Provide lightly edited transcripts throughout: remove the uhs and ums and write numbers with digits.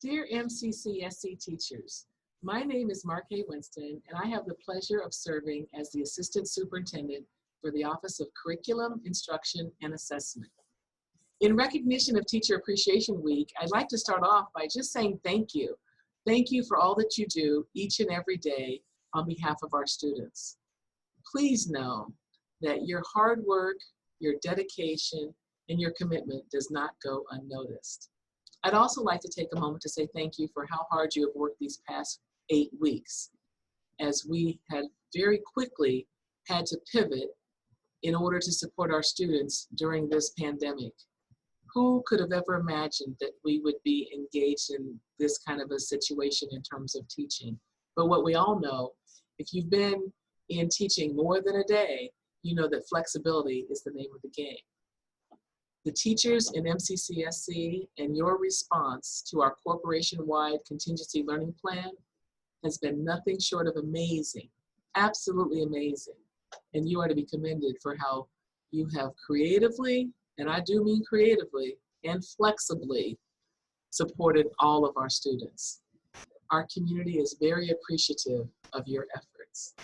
Dear MCCSC teachers, my name is Mark-A Winston, and I have the pleasure of serving as the Assistant Superintendent for the Office of Curriculum, Instruction, and Assessment. In recognition of Teacher Appreciation Week, I'd like to start off by just saying thank you. Thank you for all that you do each and every day on behalf of our students. Please know that your hard work, your dedication, and your commitment does not go unnoticed. I'd also like to take a moment to say thank you for how hard you have worked these past 8 weeks, as we had very quickly had to pivot in order to support our students during this pandemic. Who could have ever imagined that we would be engaged in this kind of a situation in terms of teaching? But what we all know, if you've been in teaching more than a day, you know that flexibility is the name of the game. The teachers in MCCSC and your response to our corporation-wide contingency learning plan has been nothing short of amazing, absolutely amazing. And you are to be commended for how you have creatively, and I do mean creatively, and flexibly supported all of our students. Our community is very appreciative of your efforts.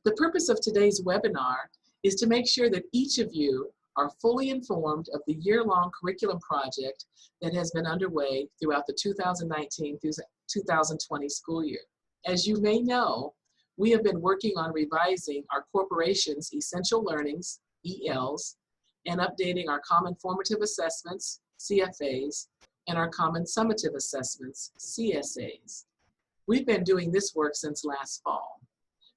The purpose of today's webinar is to make sure that each of you are fully informed of the year-long curriculum project that has been underway throughout the 2019 through 2020 school year. As you may know, we have been working on revising our corporation's essential learnings, ELs, and updating our common formative assessments, CFAs, and our common summative assessments, CSAs. We've been doing this work since last fall.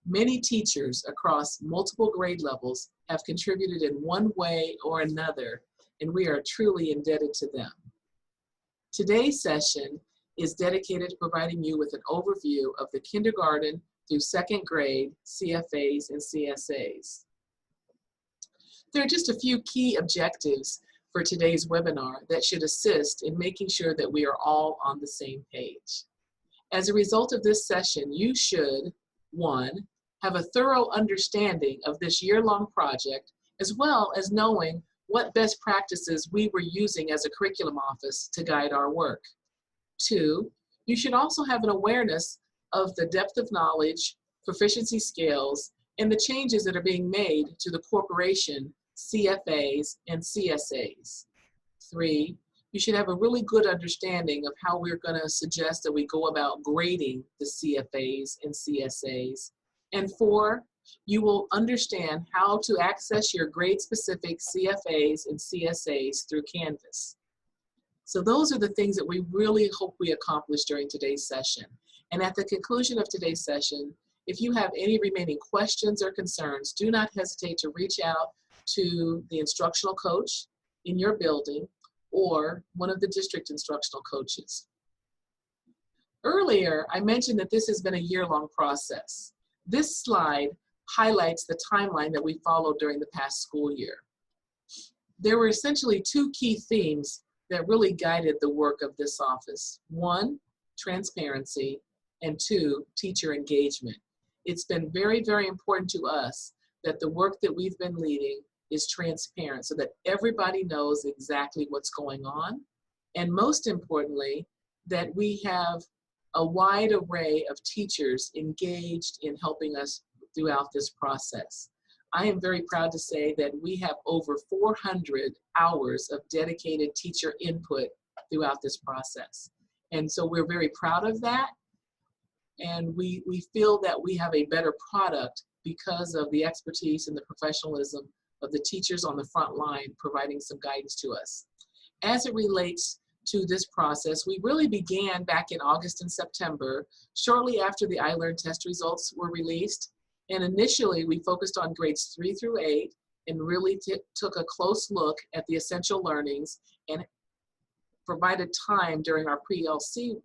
Many teachers across multiple grade levels have contributed in one way or another, and we are truly indebted to them. Today's session is dedicated to providing you with an overview of the kindergarten through 2nd grade CFAs and CSAs. There are just a few key objectives for today's webinar that should assist in making sure that we are all on the same page. As a result of this session, you should, 1, have a thorough understanding of this year-long project, as well as knowing what best practices we were using as a curriculum office to guide our work. 2, you should also have an awareness of the depth of knowledge, proficiency scales, and the changes that are being made to the corporation, CFAs and CSAs. 3, you should have a really good understanding of how we're going to suggest that we go about grading the CFAs and CSAs. And 4, you will understand how to access your grade-specific CFAs and CSAs through Canvas. So those are the things that we really hope we accomplish during today's session. And at the conclusion of today's session, if you have any remaining questions or concerns, do not hesitate to reach out to the instructional coach in your building or one of the district instructional coaches. Earlier, I mentioned that this has been a year-long process. This slide highlights the timeline that we followed during the past school year. There were essentially 2 key themes that really guided the work of this office. 1, transparency, and 2, teacher engagement. It's been very, very important to us that the work that we've been leading is transparent so that everybody knows exactly what's going on. And most importantly, that we have a wide array of teachers engaged in helping us throughout this process. I am very proud to say that we have over 400 hours of dedicated teacher input throughout this process. And so we're very proud of that. And we feel that we have a better product because of the expertise and the professionalism of the teachers on the front line providing some guidance to us. As it relates to this process, we really began back in August and September, shortly after the iLearn test results were released. And initially, we focused on grades 3 through 8 and really took a close look at the essential learnings and provided time during our PLCs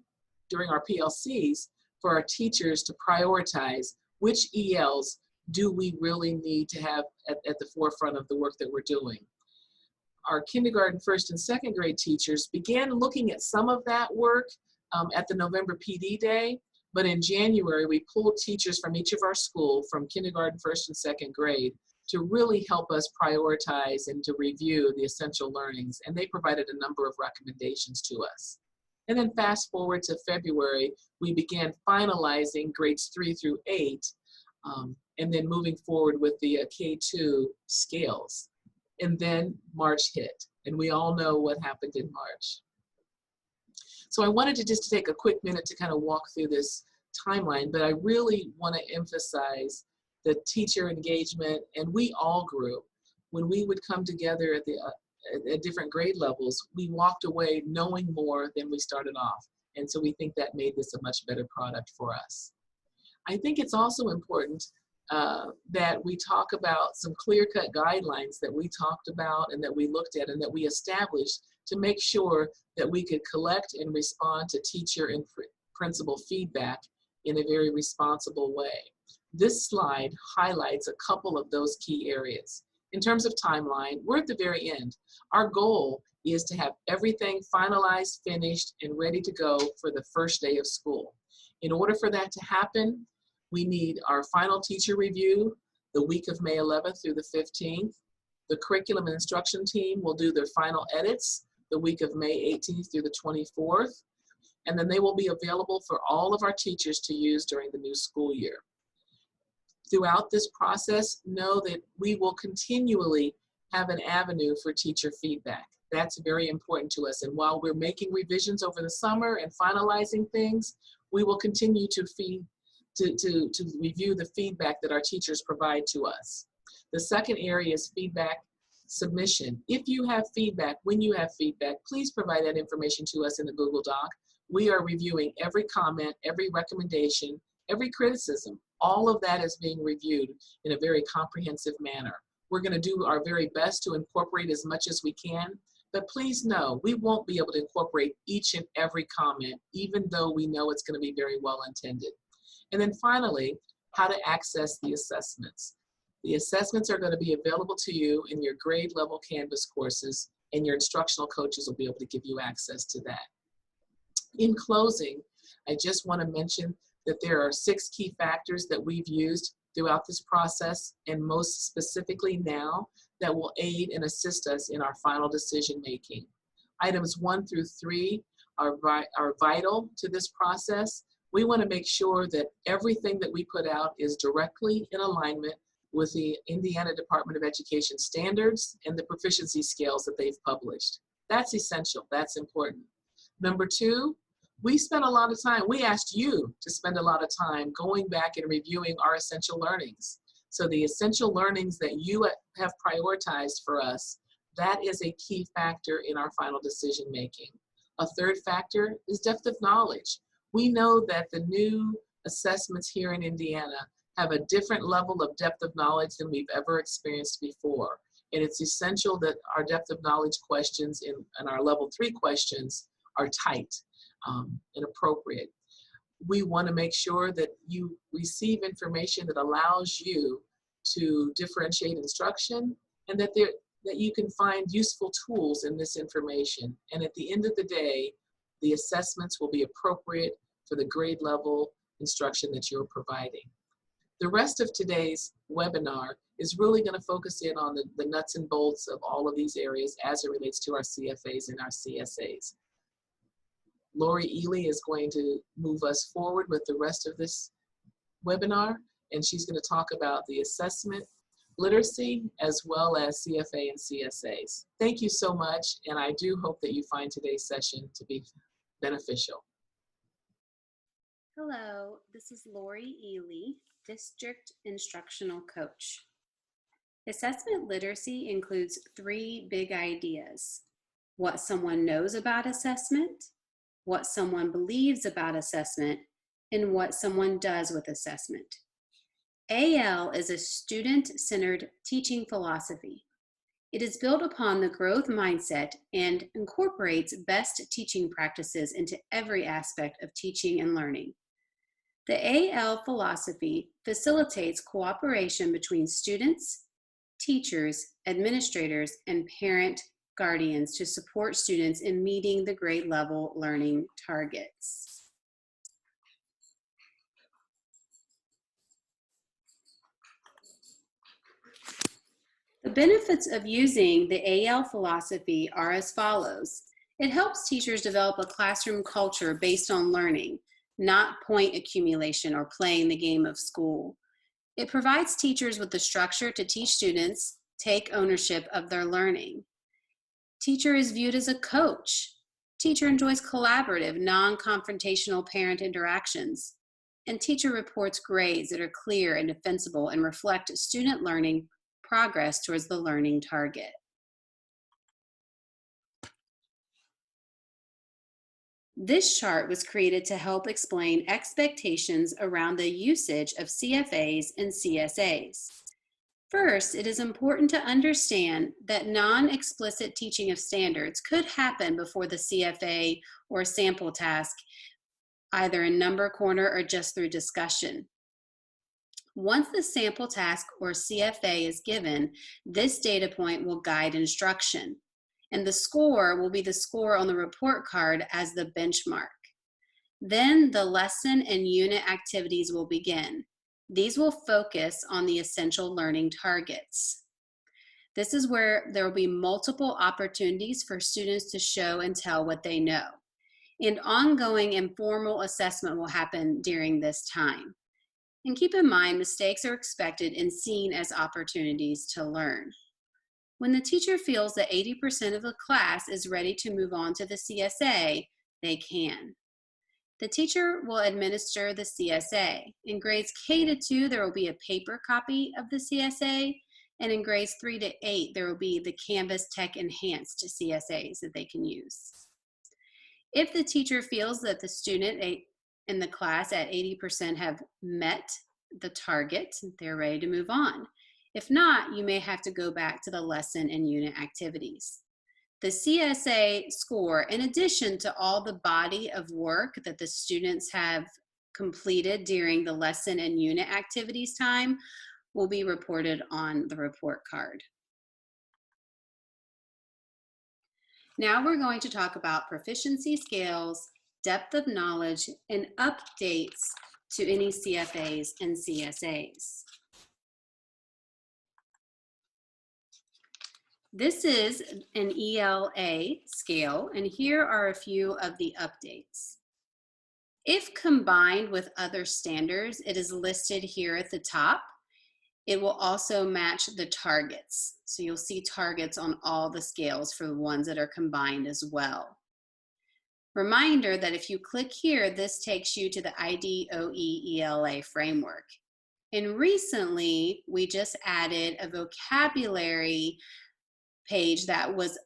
for our teachers to prioritize which ELs do we really need to have at the forefront of the work that we're doing. Our kindergarten, 1st and 2nd grade teachers began looking at some of that work at the November PD day, but in January we pulled teachers from each of our schools from kindergarten, 1st and 2nd grade to really help us prioritize and to review the essential learnings, and they provided a number of recommendations to us. And then fast forward to February, we began finalizing grades 3 through 8, and then moving forward with the K2 scales. And then March hit, and we all know what happened in March. So I wanted to just take a quick minute to kind of walk through this timeline, but I really want to emphasize the teacher engagement, and we all grew. When we would come together at different grade levels, we walked away knowing more than we started off. And so we think that made this a much better product for us. I think it's also important that we talk about some clear-cut guidelines that we talked about and that we looked at and that we established to make sure that we could collect and respond to teacher and principal feedback in a very responsible way. This slide highlights a couple of those key areas. In terms of timeline, we're at the very end. Our goal is to have everything finalized, finished, and ready to go for the first day of school. In order for that to happen, we need our final teacher review the week of May 11th through the 15th. The curriculum and instruction team will do their final edits the week of May 18th through the 24th. And then they will be available for all of our teachers to use during the new school year. Throughout this process, know that we will continually have an avenue for teacher feedback. That's very important to us. And while we're making revisions over the summer and finalizing things, we will continue to review the feedback that our teachers provide to us. The second area is feedback submission. If you have feedback, when you have feedback, please provide that information to us in the Google Doc. We are reviewing every comment, every recommendation, every criticism. All of that is being reviewed in a very comprehensive manner. We're going to do our very best to incorporate as much as we can, but please know we won't be able to incorporate each and every comment, even though we know it's going to be very well intended. And then finally, how to access the assessments. The assessments are going to be available to you in your grade level Canvas courses, and your instructional coaches will be able to give you access to that. In closing, I just want to mention that there are 6 key factors that we've used throughout this process, and most specifically now, that will aid and assist us in our final decision making. Items 1 through 3 are vital to this process. We want to make sure that everything that we put out is directly in alignment with the Indiana Department of Education standards and the proficiency scales that they've published. That's essential, that's important. Number 2, we spent a lot of time, we asked you to spend a lot of time going back and reviewing our essential learnings. So the essential learnings that you have prioritized for us, that is a key factor in our final decision making. A third factor is depth of knowledge. We know that the new assessments here in Indiana have a different level of depth of knowledge than we've ever experienced before. And it's essential that our depth of knowledge questions and our level 3 questions are tight and appropriate. We want to make sure that you receive information that allows you to differentiate instruction, and that you can find useful tools in this information. And at the end of the day, the assessments will be appropriate for the grade level instruction that you're providing. The rest of today's webinar is really going to focus in on the nuts and bolts of all of these areas as it relates to our CFAs and our CSAs. Lori Ely is going to move us forward with the rest of this webinar, and she's going to talk about the assessment, literacy, as well as CFA and CSAs. Thank you so much, and I do hope that you find today's session to be beneficial. Hello, this is Lori Ely, District Instructional Coach. Assessment literacy includes 3 big ideas: what someone knows about assessment, what someone believes about assessment, and what someone does with assessment. AL is a student-centered teaching philosophy. It is built upon the growth mindset and incorporates best teaching practices into every aspect of teaching and learning. The AL philosophy facilitates cooperation between students, teachers, administrators, and parent guardians to support students in meeting the grade level learning targets. The benefits of using the AL philosophy are as follows. It helps teachers develop a classroom culture based on learning, not point accumulation or playing the game of school. It provides teachers with the structure to teach students, take ownership of their learning. Teacher is viewed as a coach. Teacher enjoys collaborative, non-confrontational parent interactions. And teacher reports grades that are clear and defensible and reflect student learning progress towards the learning target. This chart was created to help explain expectations around the usage of CFAs and CSAs. First, it is important to understand that non-explicit teaching of standards could happen before the CFA or sample task, either in number corner or just through discussion. Once the sample task or CFA is given, this data point will guide instruction, and the score will be the score on the report card as the benchmark. Then the lesson and unit activities will begin. These will focus on the essential learning targets. This is where there will be multiple opportunities for students to show and tell what they know. And ongoing informal assessment will happen during this time. And keep in mind, mistakes are expected and seen as opportunities to learn. When the teacher feels that 80% of the class is ready to move on to the CSA, they can. The teacher will administer the CSA. In grades K-2, there will be a paper copy of the CSA, and in grades 3 to 8, there will be the Canvas Tech Enhanced CSAs that they can use. If the teacher feels that the student in the class at 80% have met the target, they're ready to move on. If not, you may have to go back to the lesson and unit activities. The CSA score, in addition to all the body of work that the students have completed during the lesson and unit activities time, will be reported on the report card. Now we're going to talk about proficiency scales, depth of knowledge, and updates to any CFAs and CSAs. This is an ELA scale, and here are a few of the updates. If combined with other standards, it is listed here at the top. It will also match the targets. So you'll see targets on all the scales for the ones that are combined as well. Reminder that if you click here, this takes you to the IDOE ELA framework. And recently, we just added a vocabulary page that was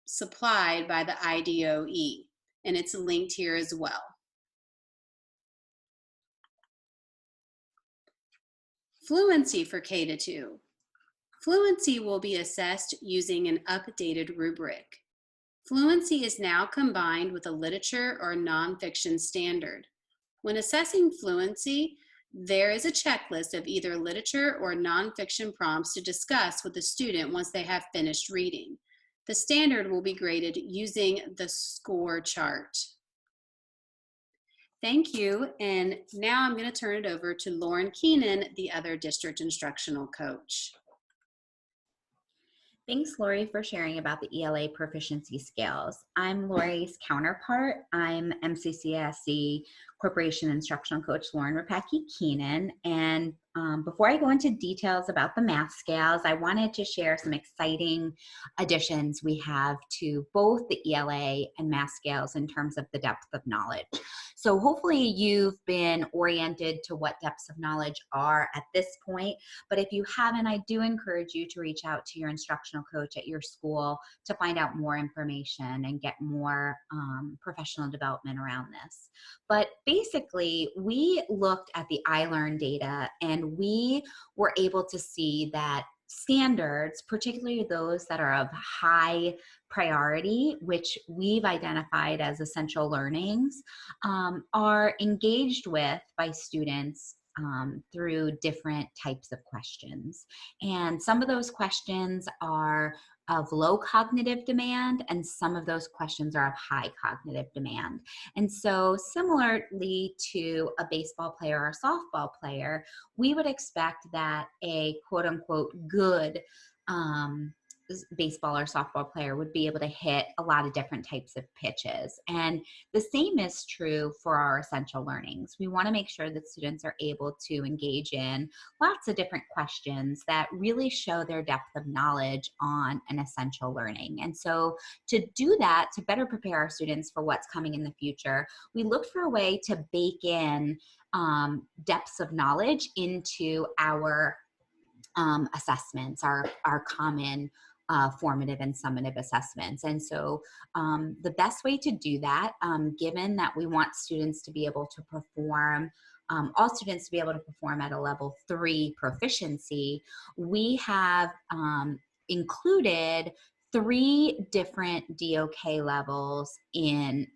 supplied by the IDOE, and it's linked here as well. Fluency for K-2. Fluency will be assessed using an updated rubric. Fluency is now combined with a literature or nonfiction standard. When assessing fluency, there is a checklist of either literature or nonfiction prompts to discuss with the student once they have finished reading. The standard will be graded using the score chart. Thank you, and now I'm going to turn it over to Lauren Keenan, the other district instructional coach. Thanks, Lori, for sharing about the ELA proficiency scales. I'm Lori's counterpart. I'm MCCSC Corporation Instructional Coach Lauren Rapacki Keenan. And before I go into details about the math scales, I wanted to share some exciting additions we have to both the ELA and math scales in terms of the depth of knowledge. So hopefully you've been oriented to what depths of knowledge are at this point, but if you haven't, I do encourage you to reach out to your instructional coach at your school to find out more information and get more professional development around this. But basically, we looked at the iLearn data and we were able to see that standards, particularly those that are of high priority, which we've identified as essential learnings, are engaged with by students through different types of questions. And some of those questions are of low cognitive demand, and some of those questions are of high cognitive demand. And so similarly to a baseball player or a softball player, we would expect that a quote unquote good baseball or softball player would be able to hit a lot of different types of pitches. And the same is true for our essential learnings. We want to make sure that students are able to engage in lots of different questions that really show their depth of knowledge on an essential learning. And so to do that, to better prepare our students for what's coming in the future, we looked for a way to bake in depths of knowledge into our assessments, our common formative and summative assessments. And so the best way to do that, given that we want students to be able to perform, all students to be able to perform at a level 3 proficiency, we have included 3 different DOK levels in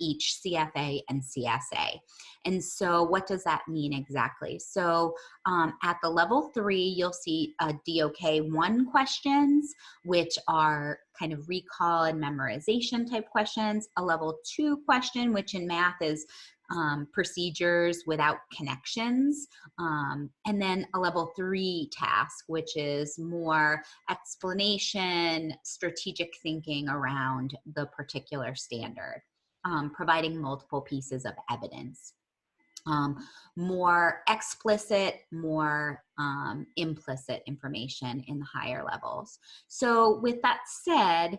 each CFA and CSA. And so what does that mean exactly? So at the level 3, you'll see DOK 1 questions, which are kind of recall and memorization type questions, a level 2 question, which in math is procedures without connections, and then a level 3 task, which is more explanation, strategic thinking around the particular standard. Providing multiple pieces of evidence. More explicit, more implicit information in the higher levels. So with that said,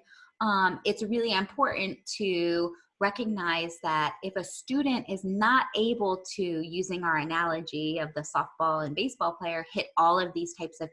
it's really important to recognize that if a student is not able to, using our analogy of the softball and baseball player, hit all of these types of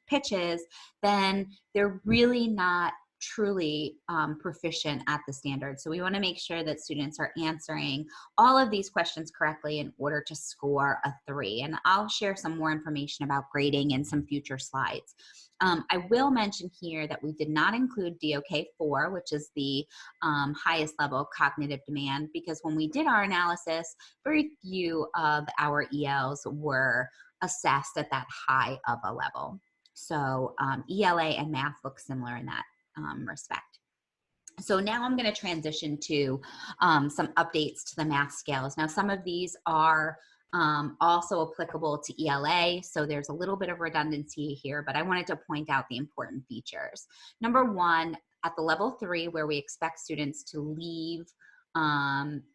pitches, then they're really not truly proficient at the standard. So we want to make sure that students are answering all of these questions correctly in order to score a 3. And I'll share some more information about grading in some future slides. I will mention here that we did not include DOK 4, which is the highest level of cognitive demand, because when we did our analysis, very few of our ELs were assessed at that high of a level. So ELA and math look similar in that respect. So now I'm going to transition to some updates to the math scales. Now, some of these are also applicable to ELA, so there's a little bit of redundancy here, but I wanted to point out the important features. Number 1, at the level 3, where we expect students to leave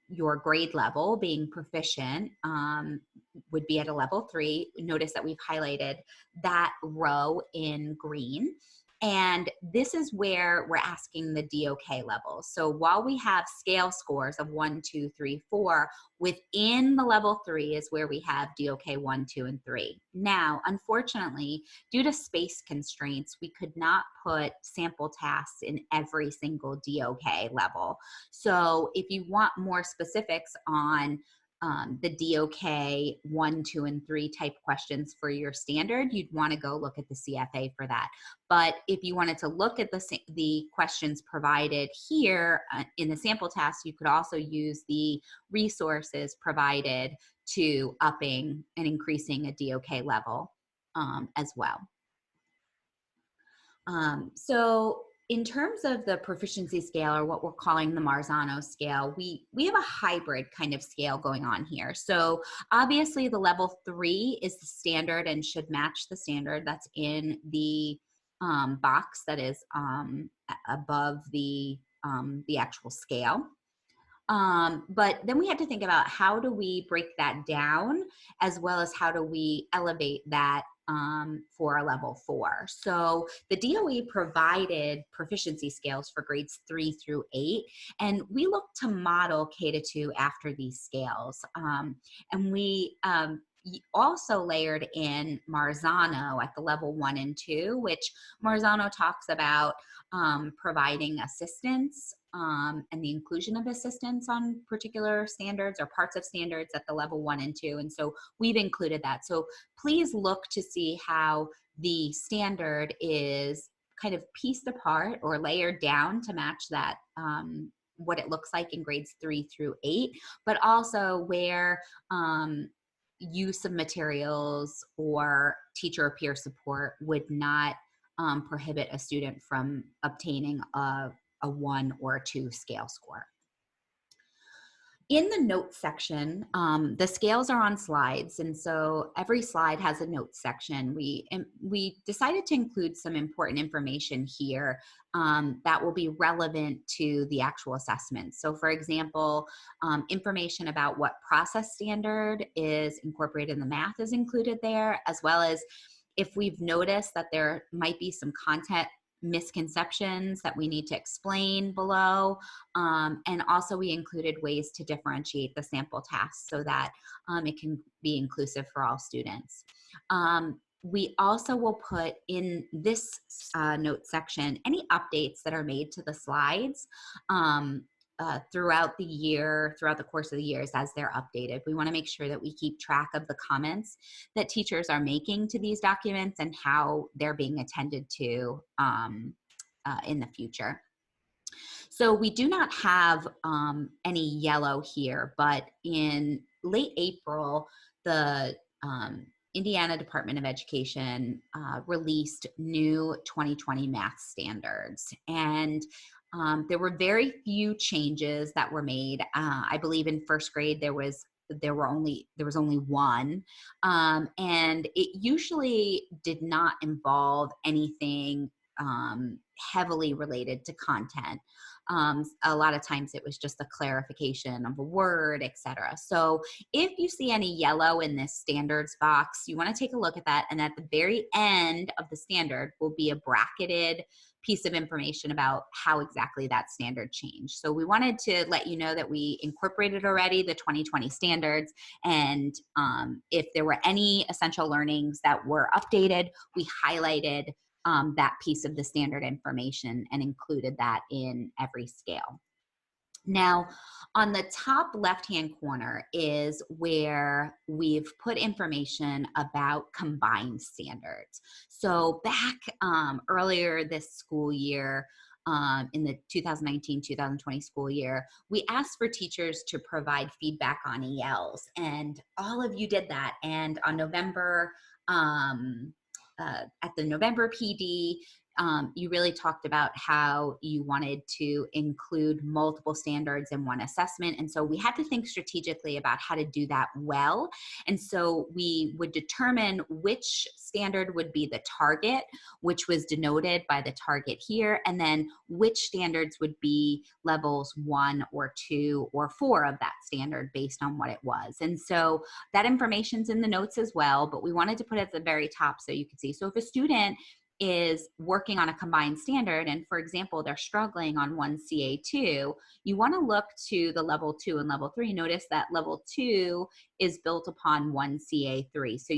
your grade level, being proficient, would be at a level 3. Notice that we've highlighted that row in green. And this is where we're asking the DOK levels. So while we have scale scores of 1, 2, 3, 4, within the level 3 is where we have DOK 1, 2, and 3. Now, unfortunately, due to space constraints, we could not put sample tasks in every single DOK level. So if you want more specifics on the DOK 1, 2, and 3 type questions for your standard, you'd want to go look at the CFA for that. But if you wanted to look at the questions provided here in the sample task, you could also use the resources provided to upping and increasing a DOK level as well. So in terms of the proficiency scale, or what we're calling the Marzano scale, we have a hybrid kind of scale going on here. So obviously the level 3 is the standard and should match the standard that's in the box that is above the actual scale. But then we have to think about how do we break that down, as well as how do we elevate that for a level 4. So the DOE provided proficiency scales for grades 3 through 8, and we looked to model K-2 after these scales. And we also layered in Marzano at the level 1 and 2, which Marzano talks about providing assistance and the inclusion of assistance on particular standards or parts of standards at the level 1 and 2. And so we've included that. So please look to see how the standard is kind of pieced apart or layered down to match that, what it looks like in grades 3 through 8, but also where use of materials or teacher or peer support would not prohibit a student from obtaining a 1 or a 2 scale score. In the notes section, the scales are on slides, and so every slide has a notes section. We decided to include some important information here that will be relevant to the actual assessment. So for example, information about what process standard is incorporated in the math is included there, as well as if we've noticed that there might be some content misconceptions that we need to explain below. And also we included ways to differentiate the sample tasks so that it can be inclusive for all students. We also will put in this note section any updates that are made to the slides throughout the year, throughout the course of the years as they're updated. We want to make sure that we keep track of the comments that teachers are making to these documents and how they're being attended to in the future. So we do not have any yellow here, but in late April, the Indiana Department of Education released new 2020 math standards. And there were very few changes that were made. I believe in first grade there was only one, and it usually did not involve anything heavily related to content. A lot of times it was just a clarification of a word, etc. So if you see any yellow in this standards box, you want to take a look at that. And at the very end of the standard will be a bracketed piece of information about how exactly that standard changed. So we wanted to let you know that we incorporated already the 2020 standards, and if there were any essential learnings that were updated, we highlighted that piece of the standard information and included that in every scale. Now, on the top left-hand corner is where we've put information about combined standards. So back earlier this school year, in the 2019-2020 school year, we asked for teachers to provide feedback on ELs, and all of you did that. And on November, at the November PD, you really talked about how you wanted to include multiple standards in one assessment. And so we had to think strategically about how to do that well. And so we would determine which standard would be the target, which was denoted by the target here, and then which standards would be levels 1 or 2 or 4 of that standard based on what it was. And so that information's in the notes as well, but we wanted to put it at the very top so you could see. So if a student is working on a combined standard, and for example, they're struggling on one CA2, you want to look to the level 2 and level 3. Notice that level 2 is built upon one CA3. So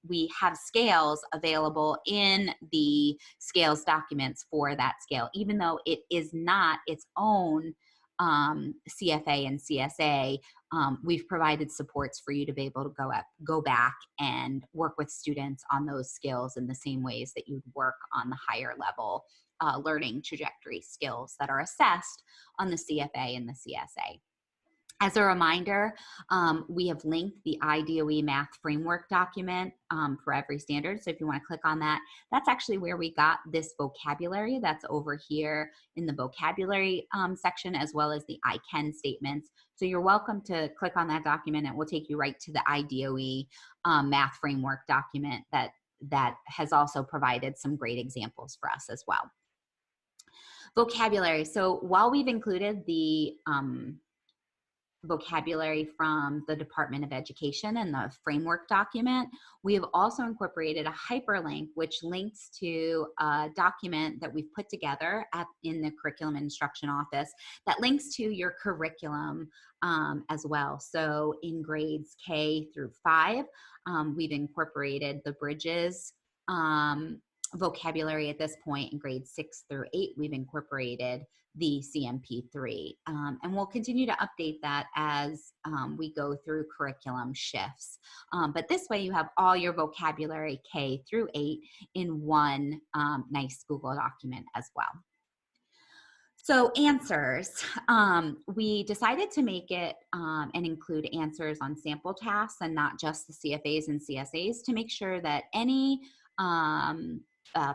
we have scales available in the scales documents for that scale, even though it is not its own CFA and CSA. We've provided supports for you to be able to go back and work with students on those skills in the same ways that you'd work on the higher level learning trajectory skills that are assessed on the CFA and the CSA. As a reminder, we have linked the IDOE math framework document for every standard. So if you want to click on that, that's actually where we got this vocabulary. That's over here in the vocabulary section, as well as the I can statements. So you're welcome to click on that document, and it will take you right to the IDOE math framework document that has also provided some great examples for us as well. Vocabulary. So while we've included the vocabulary from the Department of Education and the framework document, we have also incorporated a hyperlink which links to a document that we've put together in the Curriculum and Instruction Office that links to your curriculum as well. So in grades K through 5, we've incorporated the Bridges vocabulary at this point. In grades 6 through 8, we've incorporated the CMP3, and we'll continue to update that as we go through curriculum shifts. But this way you have all your vocabulary K through 8 in one nice Google document as well. So answers, we decided to make it and include answers on sample tasks and not just the CFAs and CSAs to make sure that any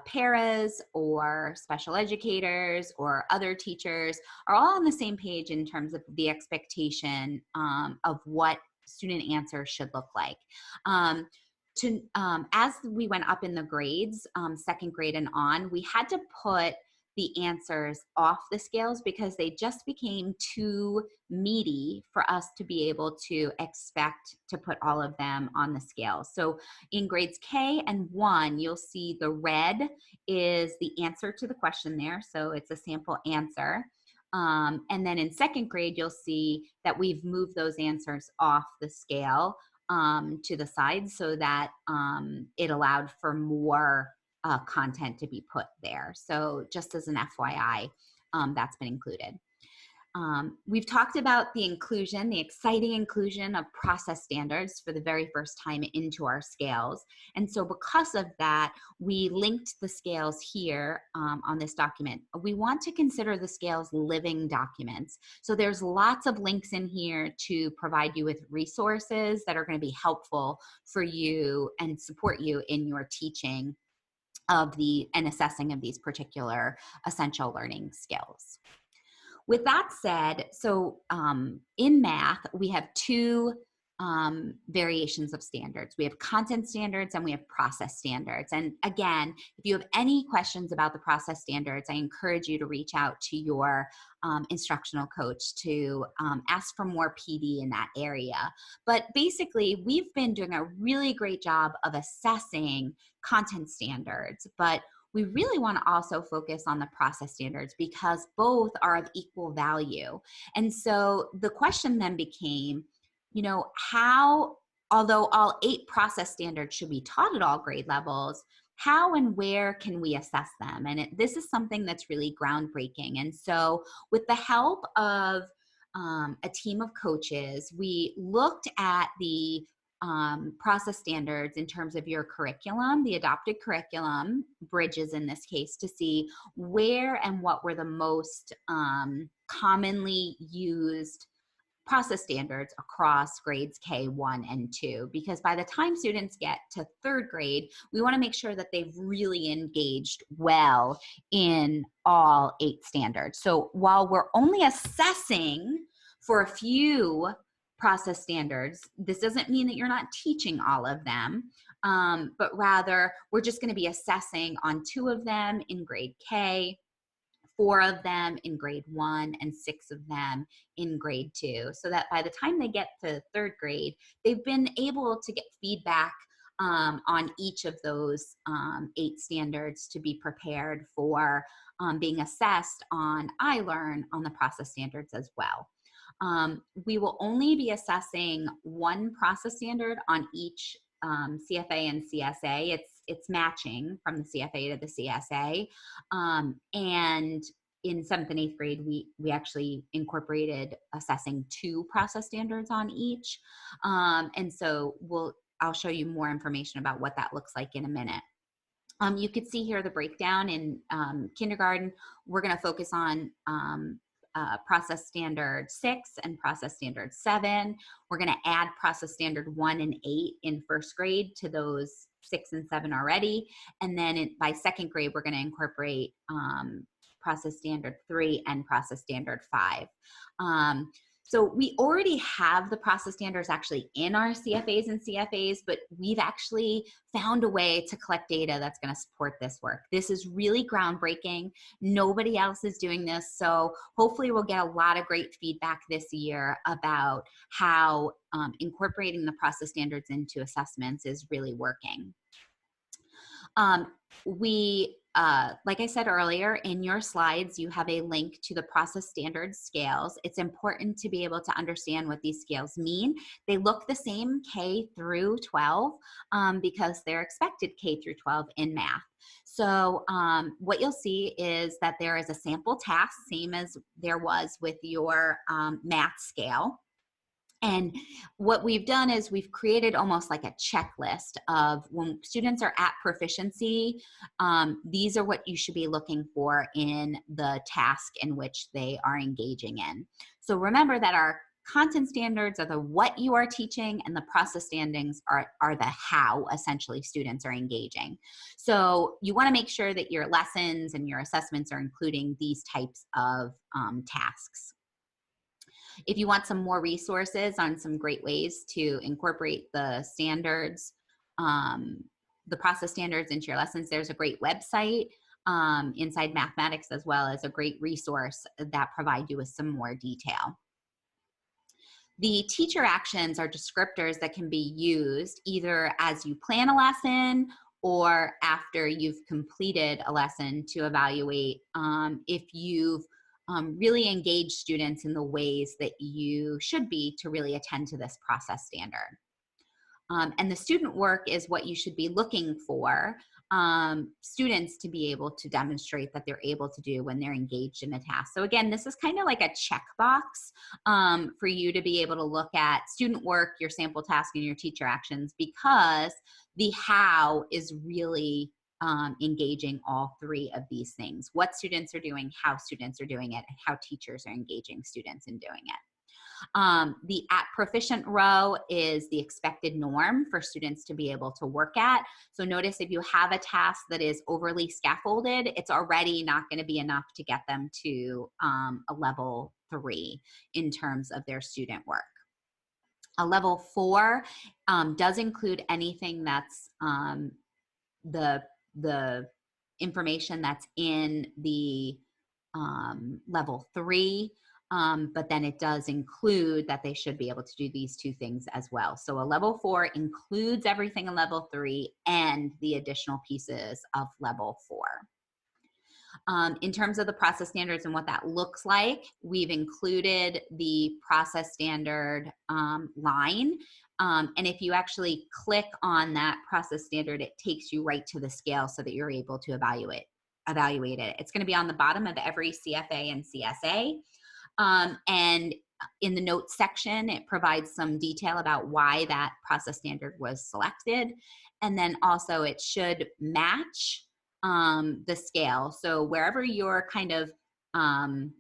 paras or special educators or other teachers are all on the same page in terms of the expectation of what student answers should look like. As we went up in the grades, second grade and on, we had to put the answers off the scales because they just became too meaty for us to be able to expect to put all of them on the scale. So in grades K and 1, you'll see the red is the answer to the question there. So it's a sample answer. And then in second grade, you'll see that we've moved those answers off the scale to the side so that it allowed for more content to be put there. So just as an FYI, that's been included. We've talked about the inclusion, the exciting inclusion of process standards for the very first time into our scales. And so because of that, we linked the scales here on this document. We want to consider the scales living documents. So there's lots of links in here to provide you with resources that are going to be helpful for you and support you in your teaching of and assessing of these particular essential learning skills. With that said, so in math, we have two variations of standards. We have content standards and we have process standards. And again, if you have any questions about the process standards, I encourage you to reach out to your instructional coach to ask for more PD in that area. But basically, we've been doing a really great job of assessing content standards, but we really want to also focus on the process standards because both are of equal value. And so the question then became, you know, how, although all 8 process standards should be taught at all grade levels, how and where can we assess them? And this is something that's really groundbreaking. And so with the help of a team of coaches, we looked at the process standards in terms of your curriculum, the adopted curriculum, bridges in this case, to see where and what were the most commonly used process standards across grades K1 and 2, because by the time students get to 3rd grade, we want to make sure that they've really engaged well in all 8 standards. So while we're only assessing for a few process standards, this doesn't mean that you're not teaching all of them, but rather we're just going to be assessing on 2 of them in grade K, 4 of them in grade 1, and 6 of them in grade 2, so that by the time they get to 3rd grade, they've been able to get feedback on each of those 8 standards to be prepared for being assessed on iLearn on the process standards as well. We will only be assessing 1 process standard on each CFA and CSA. It's matching from the CFA to the CSA. And in 7th and 8th grade, we actually incorporated assessing 2 process standards on each. And so I'll show you more information about what that looks like in a minute. You could see here the breakdown in kindergarten. We're going to focus on process standard 6 and process standard 7. We're going to add process standard 1 and 8 in 1st grade to those 6 and 7 already. And then by 2nd grade, we're going to incorporate process standard 3 and process standard 5. So we already have the process standards actually in our CFAs and CSAs, but we've actually found a way to collect data that's going to support this work. This is really groundbreaking. Nobody else is doing this. So hopefully we'll get a lot of great feedback this year about how incorporating the process standards into assessments is really working. Like I said earlier, in your slides, you have a link to the process standards scales. It's important to be able to understand what these scales mean. They look the same K through 12 because they're expected K through 12 in math. So what you'll see is that there is a sample task, same as there was with your math scale. And what we've done is we've created almost like a checklist of when students are at proficiency, these are what you should be looking for in the task in which they are engaging in. So remember that our content standards are the what you are teaching, and the process standards are the how essentially students are engaging. So you want to make sure that your lessons and your assessments are including these types of tasks. If you want some more resources on some great ways to incorporate the standards, the process standards into your lessons, there's a great website inside mathematics, as well as a great resource that provide you with some more detail. The teacher actions are descriptors that can be used either as you plan a lesson or after you've completed a lesson to evaluate if you've really engaged students in the ways that you should be to really attend to this process standard. And the student work is what you should be looking for students to be able to demonstrate that they're able to do when they're engaged in a task. So again, this is kind of like a checkbox for you to be able to look at student work, your sample task, and your teacher actions, because the how is really engaging all three of these things: what students are doing, how students are doing it, and how teachers are engaging students in doing it. The at proficient row is the expected norm for students to be able to work at. So notice if you have a task that is overly scaffolded, it's already not going to be enough to get them to a level 3 in terms of their student work. A level 4 does include anything that's the information that's in the level 3. But then it does include that they should be able to do these two things as well. So a level 4 includes everything in level 3 and the additional pieces of level 4. In terms of the process standards and what that looks like, we've included the process standard line. And if you actually click on that process standard, it takes you right to the scale so that you're able to evaluate it. It's going to be on the bottom of every CFA and CSA. And in the notes section, it provides some detail about why that process standard was selected. And then also it should match the scale. So wherever you're kind of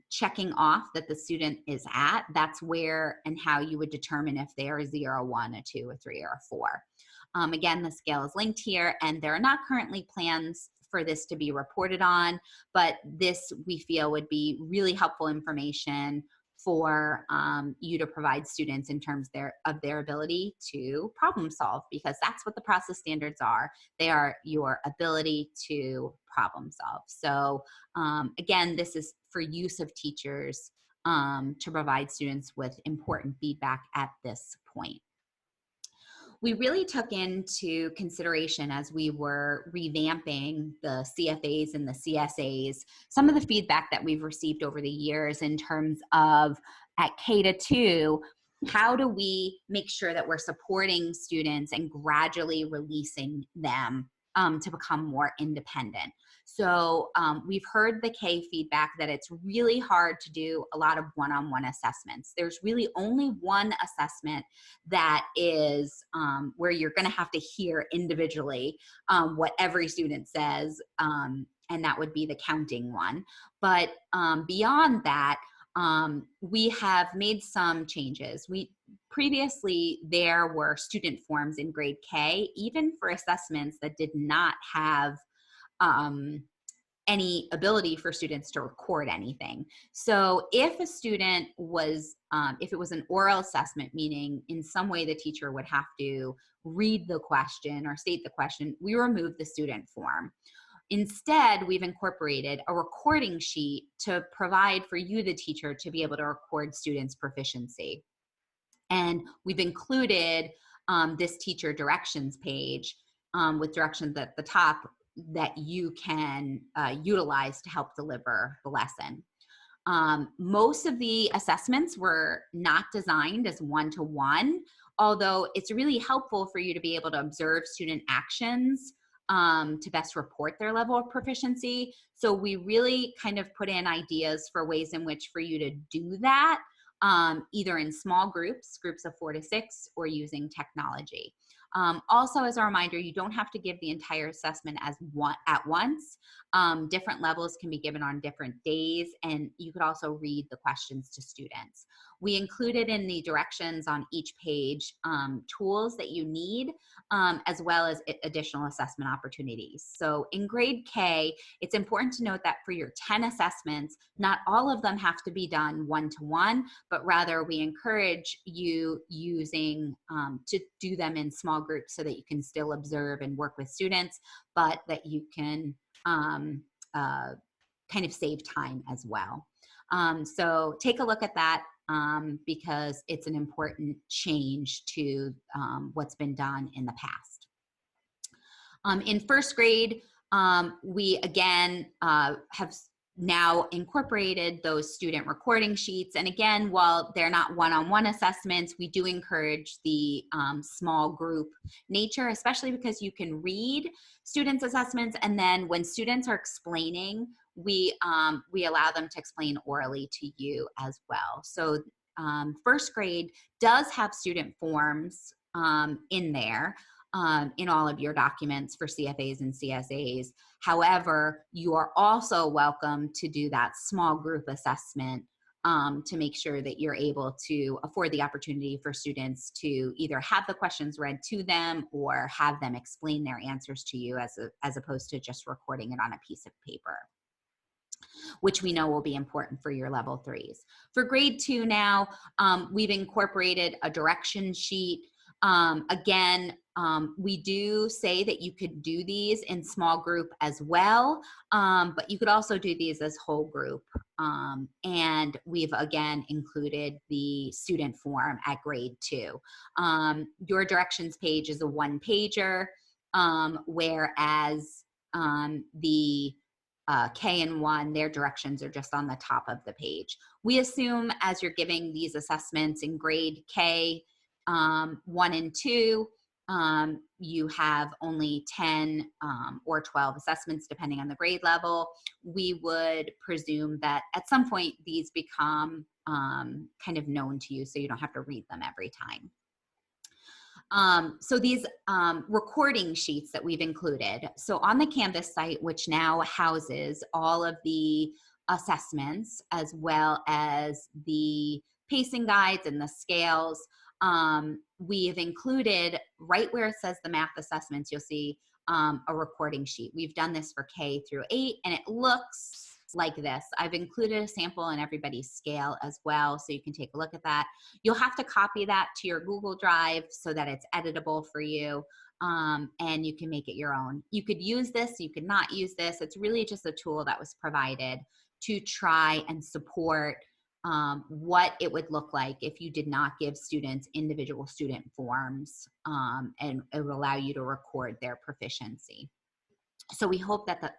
checking off that the student is at, that's where and how you would determine if they are a 0, 1, a 2, a 3, or a 4. Again, the scale is linked here, and there are not currently plans for this to be reported on, but this we feel would be really helpful information for you to provide students in terms of their ability to problem solve, because that's what the process standards are. They are your ability to problem solve. So again, this is for use of teachers to provide students with important feedback at this point. We really took into consideration, as we were revamping the CFAs and the CSAs, some of the feedback that we've received over the years in terms of at K-2, how do we make sure that we're supporting students and gradually releasing them to become more independent. So we've heard the K feedback that it's really hard to do a lot of one-on-one assessments. There's really only one assessment that is where you're going to have to hear individually what every student says, and that would be the counting one. But beyond that, we have made some changes. Previously, there were student forms in grade K, even for assessments that did not have any ability for students to record anything. So if a student was, if it was an oral assessment, meaning in some way the teacher would have to read the question or state the question, we remove the student form. Instead, we've incorporated a recording sheet to provide for you, the teacher, to be able to record students' proficiency. And we've included this teacher directions page with directions at the top that you can utilize to help deliver the lesson. Most of the assessments were not designed as one-to-one, although it's really helpful for you to be able to observe student actions to best report their level of proficiency. So we really kind of put in ideas for ways in which for you to do that, either in small groups of 4 to 6, or using technology. Also, as a reminder, you don't have to give the entire assessment at once. Different levels can be given on different days, and you could also read the questions to students. We included in the directions on each page tools that you need, as well as additional assessment opportunities. So in grade K, it's important to note that for your 10 assessments, not all of them have to be done one-to-one, but rather we encourage you using to do them in small groups so that you can still observe and work with students, but that you can kind of save time as well. So take a look at that because it's an important change to what's been done in the past. In first grade, we again have now incorporated those student recording sheets. And again, while they're not one-on-one assessments, we do encourage the small group nature, especially because you can read students' assessments. And then when students are explaining, we allow them to explain orally to you as well. So first grade does have student forms in there. In all of your documents for CFAs and CSAs. However, you are also welcome to do that small group assessment to make sure that you're able to afford the opportunity for students to either have the questions read to them or have them explain their answers to you as opposed to just recording it on a piece of paper, which we know will be important for your level 3s. For grade 2 now, we've incorporated a direction sheet. Again, we do say that you could do these in small group as well, but you could also do these as whole group. And we've again included the student form at grade 2. Your directions page is a one-pager, whereas the K and 1, their directions are just on the top of the page. We assume as you're giving these assessments in grade K, 1 and 2, you have only 10 or 12 assessments depending on the grade level. We would presume that at some point these become kind of known to you so you don't have to read them every time. So these recording sheets that we've included. So on the Canvas site, which now houses all of the assessments as well as the pacing guides and the scales, we have included right where it says the math assessments, you'll see a recording sheet. We've done this for K through 8 and it looks like this. I've included a sample in everybody's scale as well, so you can take a look at that. You'll have to copy that to your Google Drive so that it's editable for you, and you can make it your own. You could use this, you could not use this. It's really just a tool that was provided to try and support what it would look like if you did not give students individual student forms, and it would allow you to record their proficiency. So we hope that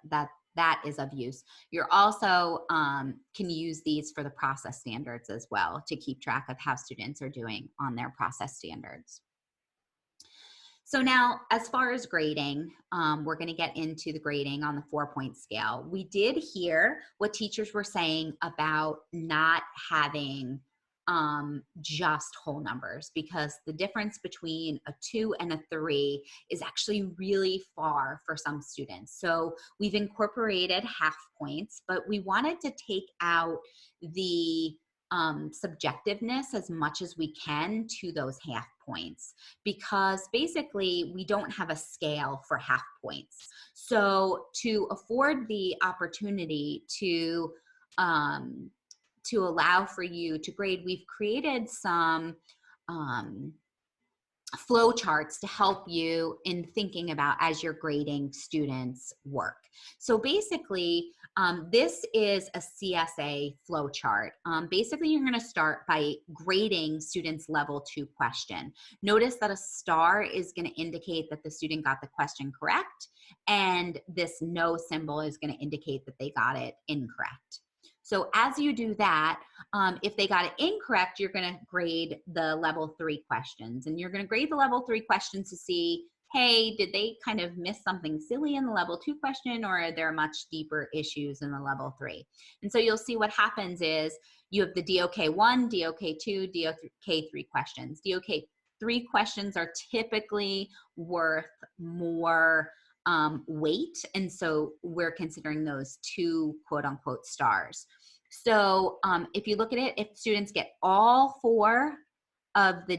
that is of use. You're also can use these for the process standards as well to keep track of how students are doing on their process standards. So now, as far as grading, we're going to get into the grading on the 4-point scale. We did hear what teachers were saying about not having just whole numbers, because the difference between a 2 and a 3 is actually really far for some students. So we've incorporated half points, but we wanted to take out the subjectiveness as much as we can to those half points, because basically we don't have a scale for half points. So to afford the opportunity to allow for you to grade, we've created some flow charts to help you in thinking about as you're grading students' work. So basically, this is a CSA flow chart. Basically, you're going to start by grading students' level 2 question. Notice that a star is going to indicate that the student got the question correct, and this no symbol is going to indicate that they got it incorrect. So as you do that, if they got it incorrect, you're going to grade the level 3 questions. And you're going to grade the level 3 questions to see, hey, did they kind of miss something silly in the level 2 question, or are there much deeper issues in the level 3? And so you'll see what happens is you have the DOK 1, DOK 2, DOK 3 questions. DOK 3 questions are typically worth more weight. And so we're considering those 2 quote unquote stars. So if you look at it, if students get all 4 of the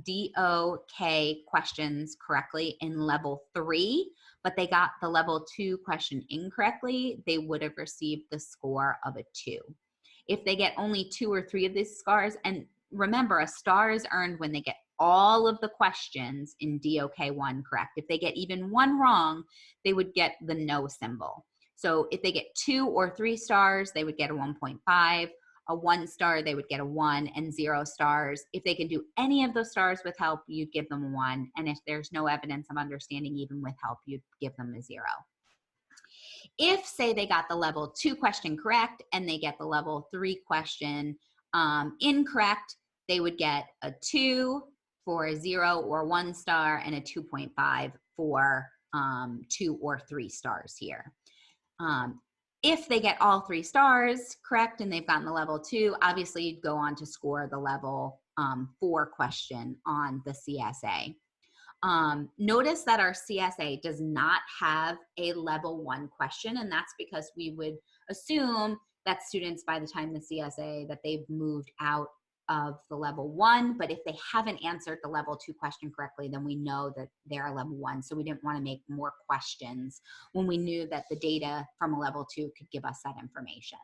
DOK questions correctly in level 3, but they got the level 2 question incorrectly, they would have received the score of a 2. If they get only 2 or 3 of these stars, and remember, a star is earned when they get all of the questions in DOK1 correct. If they get even 1 wrong, they would get the no symbol. So if they get 2 or 3 stars, they would get a 1.5. A 1 star, they would get a 1, and 0 stars. If they can do any of those stars with help, you'd give them a 1. And if there's no evidence of understanding even with help, you'd give them a 0. If, say, they got the level 2 question correct and they get the level 3 question incorrect, they would get a 2 for a 0 or 1 star and a 2.5 for 2 or 3 stars here. If they get all 3 stars correct and they've gotten the level 2, obviously you'd go on to score the level 4 question on the CSA. Notice that our CSA does not have a level 1 question, and that's because we would assume that students, by the time the CSA, that they've moved out of the level 1, but if they haven't answered the level 2 question correctly, then we know that they're a level 1. So we didn't want to make more questions when we knew that the data from a level 2 could give us that information.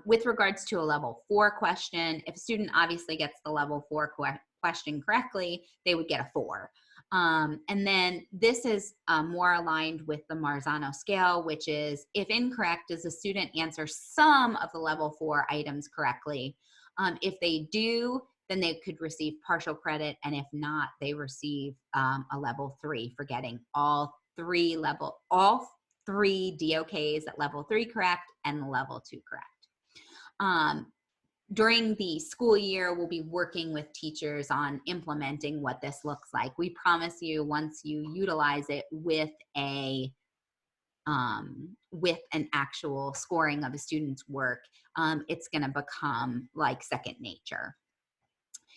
With regards to a level 4 question, if a student obviously gets the level 4 question correctly, they would get a 4. And then this is more aligned with the Marzano scale, which is if incorrect, does the student answer some of the level 4 items correctly? If they do, then they could receive partial credit, and if not, they receive a level 3 for getting all 3 DOKs at level 3 correct and the level 2 correct. During the school year, we'll be working with teachers on implementing what this looks like. We promise you, once you utilize it with an actual scoring of a student's work, it's going to become like second nature.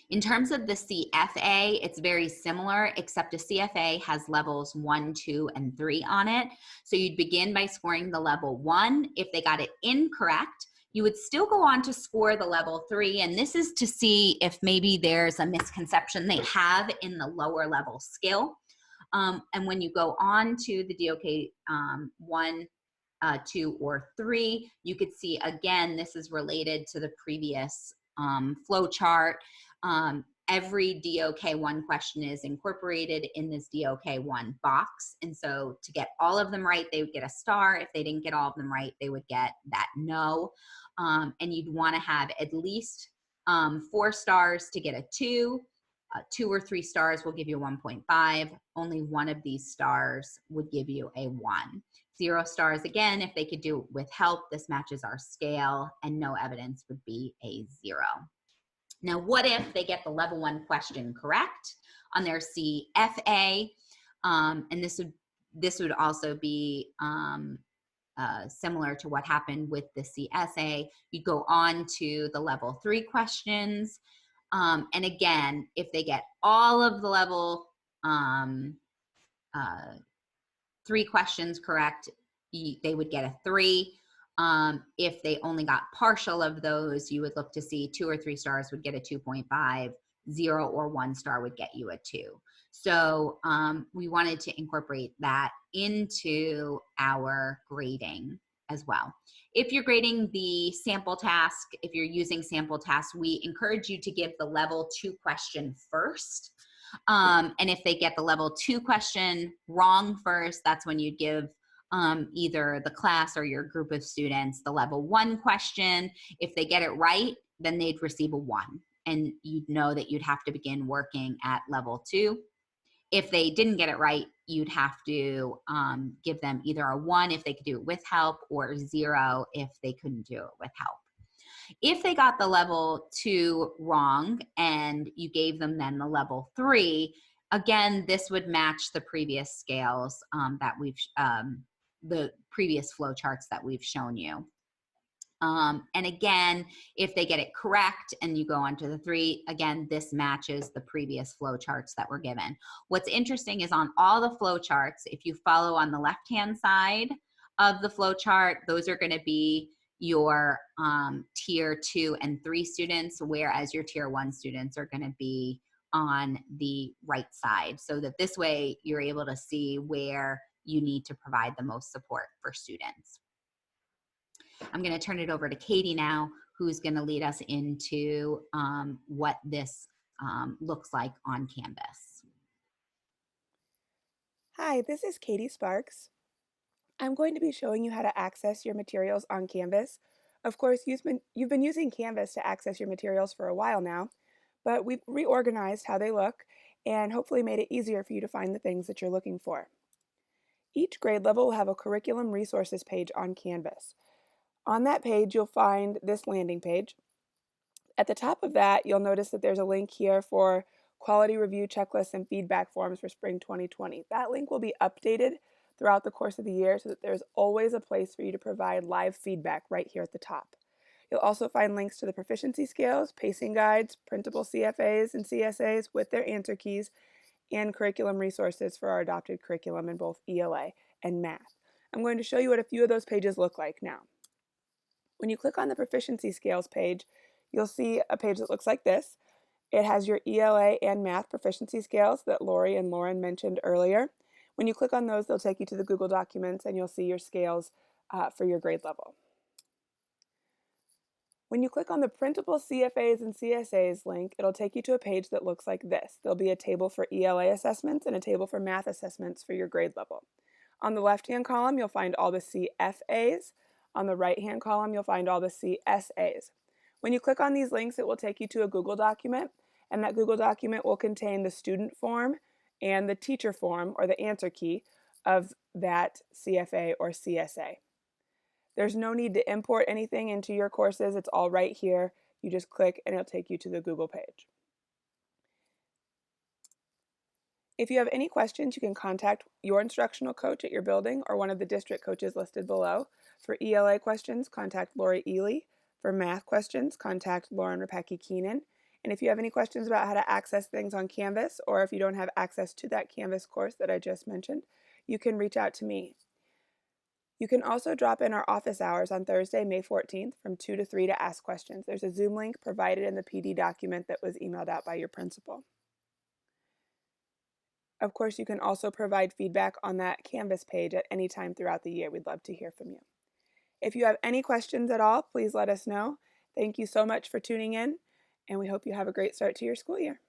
In terms of the CFA, it's very similar, except a CFA has levels 1, 2, and 3 on it. So you'd begin by scoring the level 1. If they got it incorrect, you would still go on to score the level 3, and this is to see if maybe there's a misconception they have in the lower level skill. And when you go on to the DOK 1, 2, or 3, you could see, again, this is related to the previous flow chart. Every DOK1 question is incorporated in this DOK1 box. And so to get all of them right, they would get a star. If they didn't get all of them right, they would get that no. And you'd want to have at least 4 stars to get a 2. 2 or 3 stars will give you a 1.5. Only 1 of these stars would give you a 1. 0 stars, again, if they could do it with help, this matches our scale, and no evidence would be a 0. Now, what if they get the level 1 question correct on their CFA? And this would also be similar to what happened with the CSA. You go on to the level 3 questions. And again, if they get all of the level 3 questions correct, they would get a 3. If they only got partial of those, you would look to see 2 or 3 stars would get a 2.5, 0 or 1 star would get you a 2. So we wanted to incorporate that into our grading as well. If you're grading the sample task, if you're using sample tasks, we encourage you to give the level 2 question first. And if they get the level 2 question wrong first, that's when you'd give either the class or your group of students the level 1 question. If they get it right, then they'd receive a 1. And you'd know that you'd have to begin working at level 2. If they didn't get it right, you'd have to give them either a 1 if they could do it with help, or 0 if they couldn't do it with help. If they got the level 2 wrong and you gave them then the level 3, again, this would match the previous scales that we've, the previous flow charts that we've shown you. And again, if they get it correct and you go on to the 3, again, this matches the previous flow charts that were given. What's interesting is on all the flow charts, if you follow on the left-hand side of the flow chart, those are going to be your tier 2 and 3 students, whereas your tier 1 students are going to be on the right side, so that this way you're able to see where you need to provide the most support for students. I'm going to turn it over to Katie now, who's going to lead us into what this looks like on Canvas. Hi, this is Katie Sparks. I'm going to be showing you how to access your materials on Canvas. Of course, you've been using Canvas to access your materials for a while now, but we've reorganized how they look and hopefully made it easier for you to find the things that you're looking for. Each grade level will have a curriculum resources page on Canvas. On that page, you'll find this landing page. At the top of that, you'll notice that there's a link here for quality review checklists and feedback forms for spring 2020. That link will be updated throughout the course of the year so that there's always a place for you to provide live feedback right here at the top. You'll also find links to the proficiency scales, pacing guides, printable CFAs and CSAs with their answer keys, and curriculum resources for our adopted curriculum in both ELA and math. I'm going to show you what a few of those pages look like now. When you click on the proficiency scales page, you'll see a page that looks like this. It has your ELA and math proficiency scales that Lori and Lauren mentioned earlier. When you click on those, they'll take you to the Google Documents and you'll see your scales for your grade level. When you click on the printable CFAs and CSAs link, it'll take you to a page that looks like this. There'll be a table for ELA assessments and a table for math assessments for your grade level. On the left-hand column, you'll find all the CFAs. On the right-hand column, you'll find all the CSAs. When you click on these links, it will take you to a Google document, and that Google document will contain the student form and the teacher form, or the answer key, of that CFA or CSA. There's no need to import anything into your courses. It's all right here. You just click and it'll take you to the Google page. If you have any questions, you can contact your instructional coach at your building or one of the district coaches listed below. For ELA questions, contact Lori Ely. For math questions, contact Lauren Rapecki-Keenan. And if you have any questions about how to access things on Canvas, or if you don't have access to that Canvas course that I just mentioned, you can reach out to me. You can also drop in our office hours on Thursday, May 14th from 2 to 3 to ask questions. There's a Zoom link provided in the PD document that was emailed out by your principal. Of course, you can also provide feedback on that Canvas page at any time throughout the year. We'd love to hear from you. If you have any questions at all, please let us know. Thank you so much for tuning in, and we hope you have a great start to your school year.